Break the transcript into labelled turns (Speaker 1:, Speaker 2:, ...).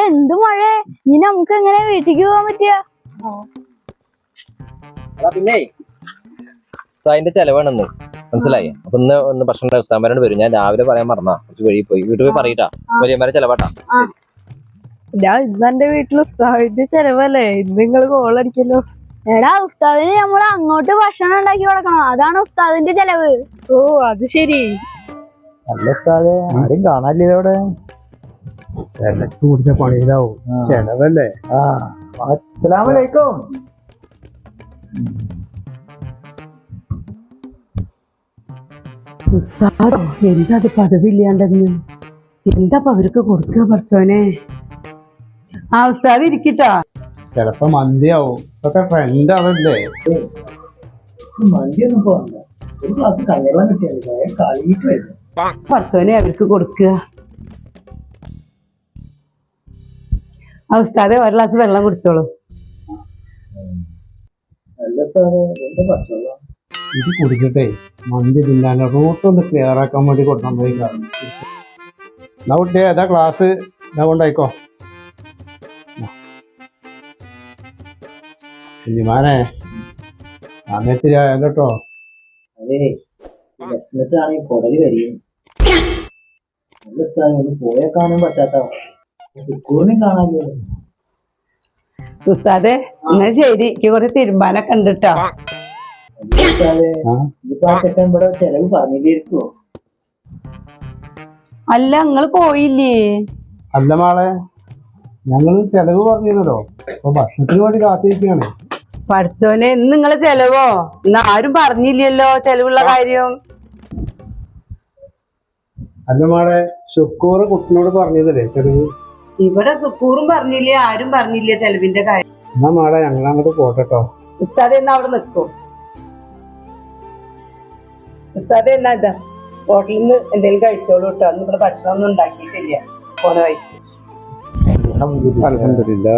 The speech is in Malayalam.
Speaker 1: എന്ത് മഴ, ഇനി നമുക്ക് എങ്ങനെ വീട്ടിക്ക് പോകാൻ പറ്റിയ?
Speaker 2: പിന്നെ ഉസ്താദിന്റെ ചെലവാണെന്ന് മനസ്സിലായി. അപ്പൊ ഇന്ന് ഭക്ഷണം ഉസ്താമാരോട് വരും. ഞാൻ രാവിലെ പറയാൻ മറന്നാ, കുറച്ച് വഴി പോയി. വീട്ടിൽ പോയി പറയട്ടാ, വലിയമാരെ ചെലവാട്ടാ.
Speaker 3: ഞാൻ ഇന്ന് എന്റെ വീട്ടിൽ ഉസ്താദിന്റെ ചെലവല്ലേ, ഇന്ന് നിങ്ങള് കോളടിക്കല്ലോ.
Speaker 1: എടാ, ഉസ്താദിന് നമ്മൾ അങ്ങോട്ട് ഭക്ഷണം ഉണ്ടാക്കി കൊടുക്കണം, അതാണ് ഉസ്താദിന്റെ ചെലവ്.
Speaker 3: ഓ അത് ശരി.
Speaker 4: അല്ല ഉസ്താദേ, ആരും കാണാനില്ല ഇവിടെ.
Speaker 5: തിരക്ക് പിടിച്ച പണിയിലാവും, ചെലവല്ലേ.
Speaker 4: അസ്സലാമലൈക്കും.
Speaker 3: ഉസ്താദോ, എന്താ അത് പദവില്ലാണ്ടെന്ന്? എന്താ അവർക്ക് കൊടുക്കുക പഠിച്ചോനെ? ആ ഉസ്താദ് ഇരിക്കട്ടാ.
Speaker 5: ചെലപ്പോ മന്തിയാവും, ഇതൊക്കെ ഫ്രണ്ട് ആവല്ലേ.
Speaker 4: മന്തിയൊന്നും പോകണ്ട, ഒരു ഗ്ലാസ് കഞ്ഞവെള്ളം കിട്ടിയാൽ കളിയിട്ട് വരും.
Speaker 3: പഠിച്ചോനെ അവർക്ക് കൊടുക്കുക. ആ ഉസ്താദെ, ഒരു ഗ്ലാസ് വെള്ളം കുടിച്ചോളൂ.
Speaker 4: നല്ല ഉസ്താദേ, എന്താ പച്ചവെള്ളം?
Speaker 5: ഇത് കുടിച്ചിട്ടേ മന്തി തിന്നാൻ റൂട്ടൊന്ന് ക്ലിയർ ആക്കാൻ വേണ്ടി കൊണ്ടുപോയി കാണും. എന്നാ കുട്ടിയെ, ഏതാ ക്ലാസ്? എന്നാ കൊണ്ടായിക്കോ. കുഞ്ഞിമാനെ, സമയത്തിലായാലോ കേട്ടോ.
Speaker 4: അതെ, വിശന്നിട്ടാണെങ്കിൽ കുടല് കരിയും. നല്ല ഉസ്താദേ, ഒന്ന് പോയേക്കാനും പറ്റാത്ത സുക്കൂറിനെ കാണാമല്ലോ.
Speaker 3: ഉസ്താദെ എന്നാ ശരി, എനിക്ക് കുറെ തിരുമ്പാനൊക്കെ ഉണ്ട് ട്ടോ.
Speaker 4: ഉസ്താദേ, ഇതിപ്പോ ആ ചെക്കൻ ഇവിടെ ചെലവ് പറഞ്ഞില്ലായിരിക്കുവോ?
Speaker 3: അല്ല, നിങ്ങള് പോയില്ലേ?
Speaker 5: അല്ല മാളെ, ഞങ്ങൾ ചെലവ് പറഞ്ഞിരുന്നല്ലോ, അപ്പൊ ഭക്ഷണത്തിന് വേണ്ടി കാത്തിരിക്കുകയാണ്.
Speaker 3: പഠിച്ചോനെ, ഇന്ന് നിങ്ങളെ ചെലവോ? ഇന്ന് ആരും പറഞ്ഞില്ലല്ലോ ചെലവുള്ള കാര്യം.
Speaker 5: അല്ല മാളെ, ഷുക്കൂർ കുട്ടിനോട് പറഞ്ഞതല്ലേ ചെലവ്?
Speaker 3: ഇവിടെ സുക്കൂറും പറഞ്ഞില്ലേ, ആരും പറഞ്ഞില്ലേ ചെലവിന്റെ കാര്യം.
Speaker 5: എന്നാ മാളെ, ഞങ്ങൾ അങ്ങോട്ട് പോട്ടെട്ടോ.
Speaker 3: ഉസ്താദെ എന്നാ അവിടെ നിൽക്കും. ഉസ്താദെ എന്നാ ഇതാ ഹോട്ടലിൽ നിന്ന് എന്തെങ്കിലും കഴിച്ചോളൂ കേട്ടോ. അന്ന് ഇവിടെ ഭക്ഷണം ഒന്നും ഉണ്ടാക്കിയിട്ടില്ല പോണ വഴിക്ക്.
Speaker 5: അൽഹംദുലില്ലാ.